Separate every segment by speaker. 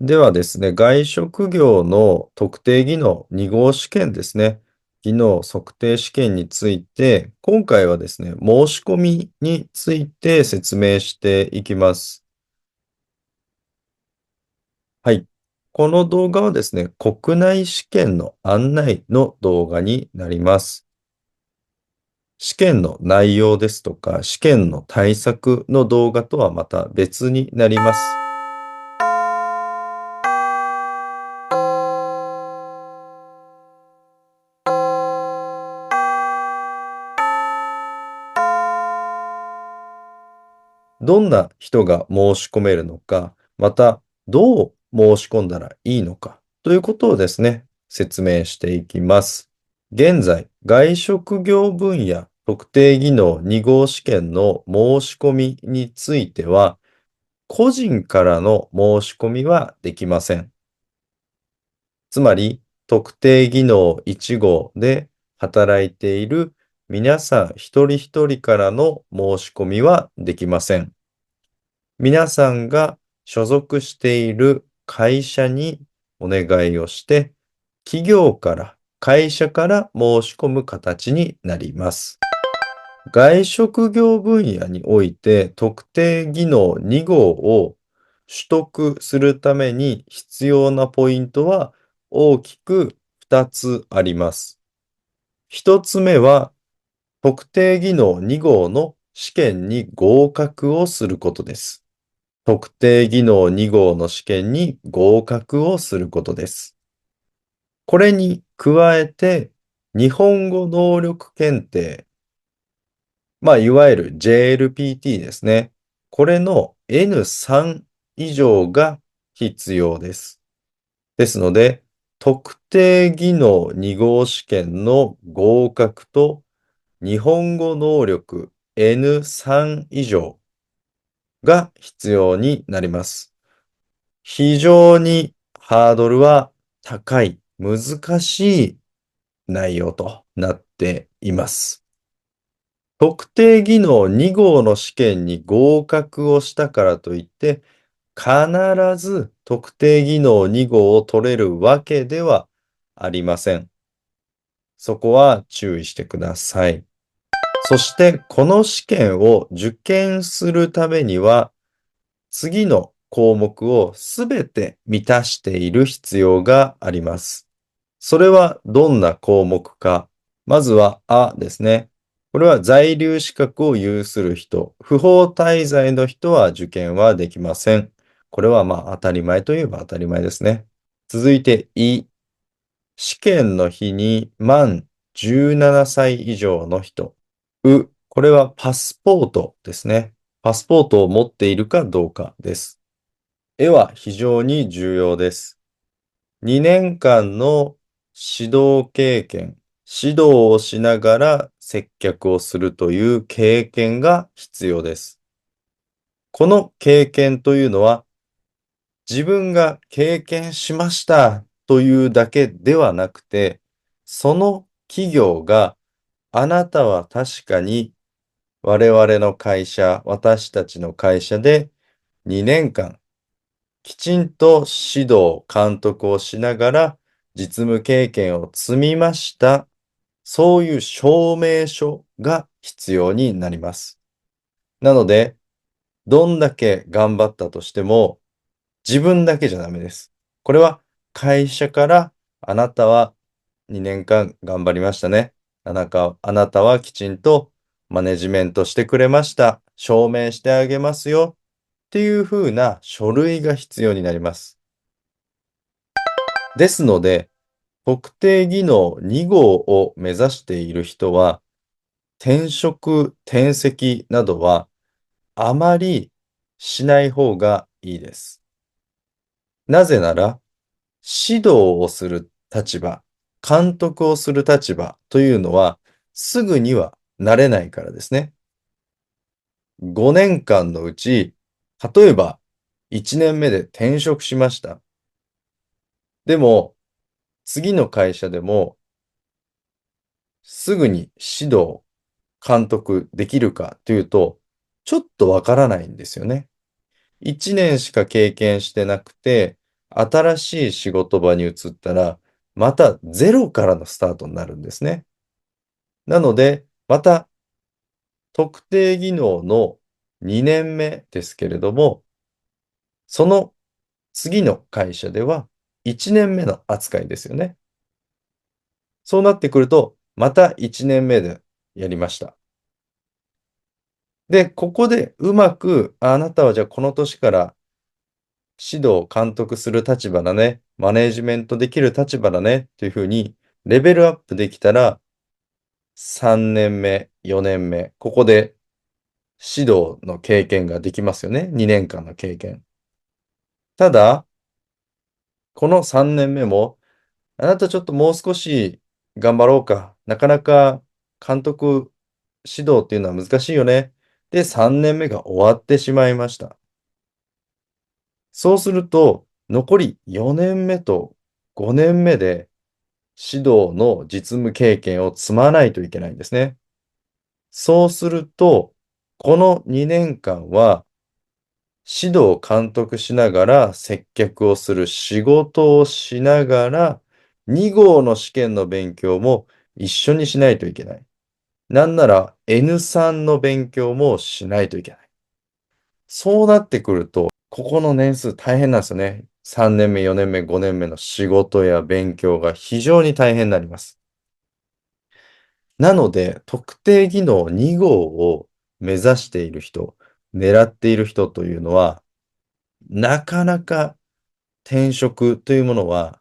Speaker 1: ではですね、外食業の特定技能2号試験ですね。技能測定試験について、今回はですね、申し込みについて説明していきます。はい。この動画はですね、国内試験の案内の動画になります。試験の内容ですとか、試験の対策の動画とはまた別になります。どんな人が申し込めるのか、またどう申し込んだらいいのかということをですね、説明していきます。現在、外食業分野特定技能2号試験の申し込みについては、個人からの申し込みはできません。つまり、特定技能1号で働いている皆さん一人一人からの申し込みはできません。皆さんが所属している会社にお願いをして、企業から会社から申し込む形になります。外食業分野において特定技能2号を取得するために必要なポイントは大きく2つあります。1つ目は特定技能2号の試験に合格をすることです。特定技能2号の試験に合格をすることです。これに加えて、日本語能力検定、いわゆる JLPT ですね。これの N3 以上が必要です。ですので、特定技能2号試験の合格と日本語能力 N3 以上が必要になります。非常にハードルは高い、難しい内容となっています。特定技能2号の試験に合格をしたからといって、必ず特定技能2号を取れるわけではありません。そこは注意してください。そして、この試験を受験するためには、次の項目をすべて満たしている必要があります。それはどんな項目か。まずは、ですね。これは在留資格を有する人、不法滞在の人は受験はできません。これは当たり前といえば当たり前ですね。続いて、試験の日に満17歳以上の人。これはパスポートですね。パスポートを持っているかどうかです。は非常に重要です。2年間の指導経験、指導をしながら接客をするという経験が必要です。この経験というのは自分が経験しましたというだけではなくて、その企業があなたは確かに我々の会社、私たちの会社で2年間きちんと指導、監督をしながら実務経験を積みました。そういう証明書が必要になります。なので、どんだけ頑張ったとしても自分だけじゃダメです。これは会社からあなたは2年間頑張りましたね。あなたはきちんとマネジメントしてくれました。証明してあげますよ。っていうふうな書類が必要になります。ですので、特定技能2号を目指している人は、転職、転籍などはあまりしない方がいいです。なぜなら、指導をする立場、監督をする立場というのは、すぐにはなれないからですね。5年間のうち、例えば1年目で転職しました。でも、次の会社でもすぐに指導、監督できるかというと、ちょっとわからないんですよね。1年しか経験してなくて、新しい仕事場に移ったら、またゼロからのスタートになるんですね。なので、また特定技能の2年目ですけれども、その次の会社では1年目の扱いですよね。そうなってくると、また1年目でやりました。で、ここでうまく、あなたはじゃあこの年から指導、監督する立場だね、マネージメントできる立場だね、というふうにレベルアップできたら、3年目、4年目、ここで指導の経験ができますよね。2年間の経験。ただ、この3年目も、あなたちょっともう少し頑張ろうか。なかなか監督指導っていうのは難しいよね。で、3年目が終わってしまいました。そうすると、残り4年目と5年目で指導の実務経験を積まないといけないんですね。そうすると、この2年間は指導監督しながら接客をする仕事をしながら、2号の試験の勉強も一緒にしないといけない。なんなら N3 の勉強もしないといけない。そうなってくると、ここの年数大変なんですよね。3年目、4年目、5年目の仕事や勉強が非常に大変になります。なので、特定技能2号を目指している人、狙っている人というのは、なかなか転職というものは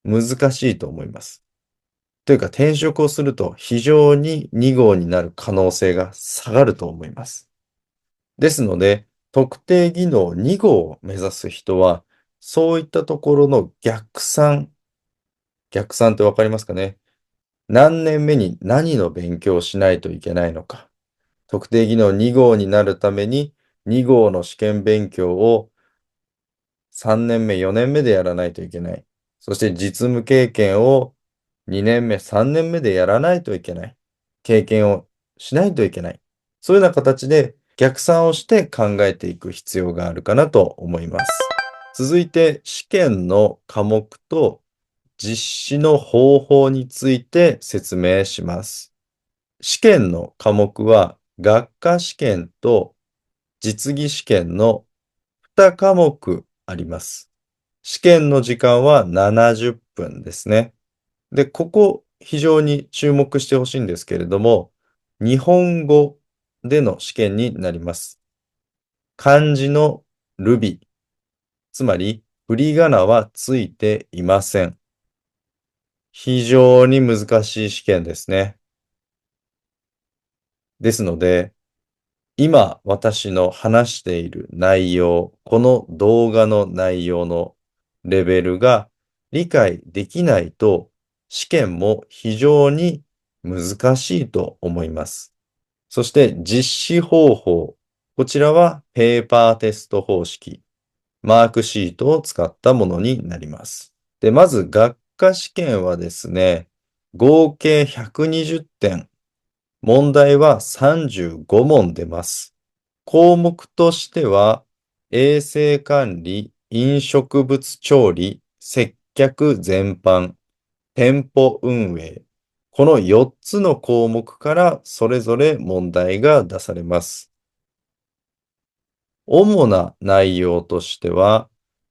Speaker 1: 難しいと思います。というか、転職をすると非常に2号になる可能性が下がると思います。ですので、特定技能2号を目指す人は、そういったところの逆算ってわかりますかね？何年目に何の勉強をしないといけないのか。特定技能2号になるために2号の試験勉強を3年目、4年目でやらないといけない。そして実務経験を2年目、3年目でやらないといけない。経験をしないといけない。そういうような形で逆算をして考えていく必要があるかなと思います。続いて試験の科目と実施の方法について説明します。試験の科目は学科試験と実技試験の2科目あります。試験の時間は70分ですね。で、ここ非常に注目してほしいんですけれども、日本語での試験になります。漢字のルビ、つまり振り仮名はついていません。非常に難しい試験ですね。ですので、今私の話している内容、この動画の内容のレベルが理解できないと試験も非常に難しいと思います。そして実施方法。こちらはペーパーテスト方式、マークシートを使ったものになります。で、まず学科試験はですね、合計120点、問題は35問出ます。項目としては、衛生管理、飲食物調理、接客全般、店舗運営。この4つの項目からそれぞれ問題が出されます。主な内容としては、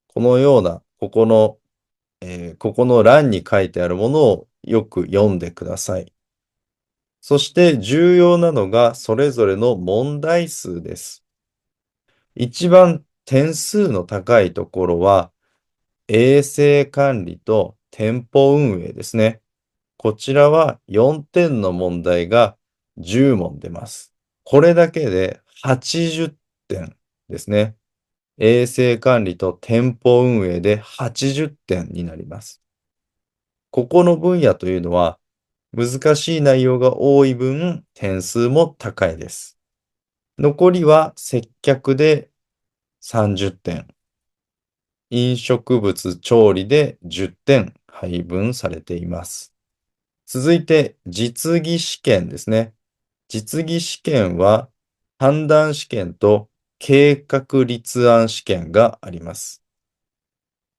Speaker 1: このような、ここの欄に書いてあるものをよく読んでください。そして重要なのがそれぞれの問題数です。一番点数の高いところは、衛生管理と店舗運営ですね。こちらは4点の問題が10問出ます。これだけで80点ですね。衛生管理と店舗運営で80点になります。ここの分野というのは難しい内容が多い分点数も高いです。残りは接客で30点、飲食物調理で10点配分されています。続いて実技試験ですね。実技試験は判断試験と計画立案試験があります。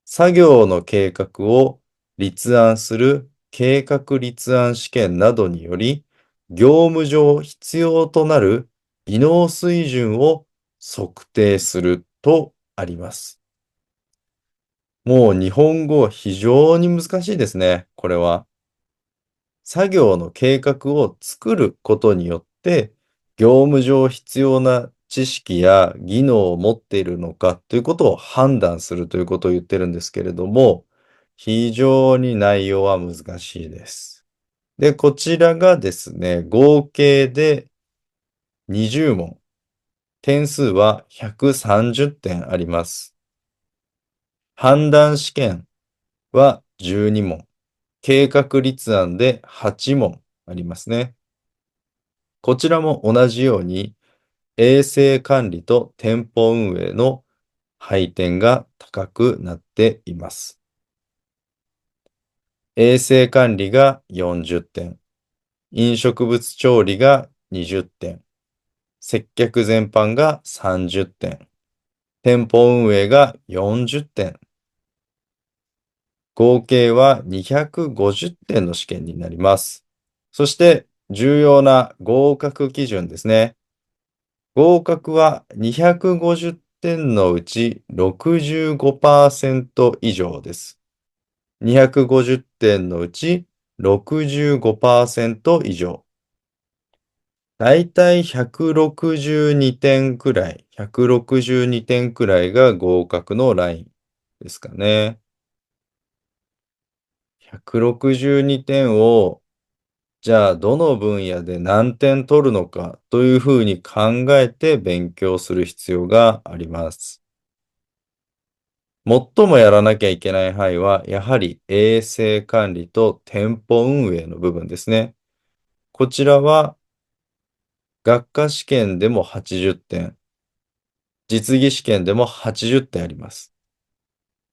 Speaker 1: 作業の計画を立案する計画立案試験などにより、業務上必要となる技能水準を測定するとあります。もう日本語は非常に難しいですね、これは。作業の計画を作ることによって、業務上必要な知識や技能を持っているのかということを判断するということを言ってるんですけれども、非常に内容は難しいです。で、こちらがですね、合計で20問。点数は130点あります。判断試験は12問。計画立案で8問ありますね。こちらも同じように衛生管理と店舗運営の配点が高くなっています。衛生管理が40点、飲食物調理が20点、接客全般が30点、店舗運営が40点、合計は250点の試験になります。そして重要な合格基準ですね。合格は250点のうち65%以上です。250点のうち65%以上。だいたい162点くらい、162点くらいが合格のラインですかね。162点を、じゃあどの分野で何点取るのかというふうに考えて勉強する必要があります。最もやらなきゃいけない範囲は、やはり衛生管理と店舗運営の部分ですね。こちらは学科試験でも80点、実技試験でも80点あります。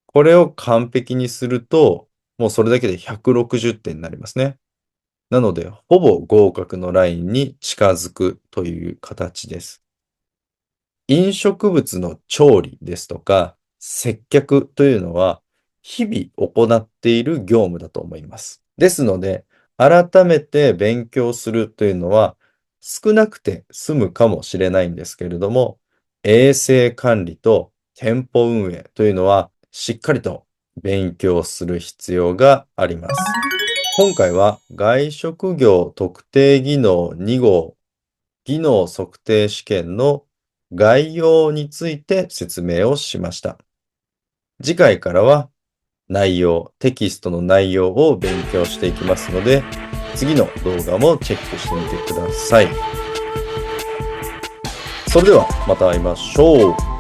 Speaker 1: これを完璧にすると、もうそれだけで160点になりますね。なので、ほぼ合格のラインに近づくという形です。飲食物の調理ですとか、接客というのは、日々行っている業務だと思います。ですので、改めて勉強するというのは、少なくて済むかもしれないんですけれども、衛生管理と店舗運営というのは、しっかりと勉強する必要があります。今回は外食業特定技能2号技能測定試験の概要について説明をしました。次回からはテキストの内容を勉強していきますので、次の動画もチェックしてみてください。それではまた会いましょう。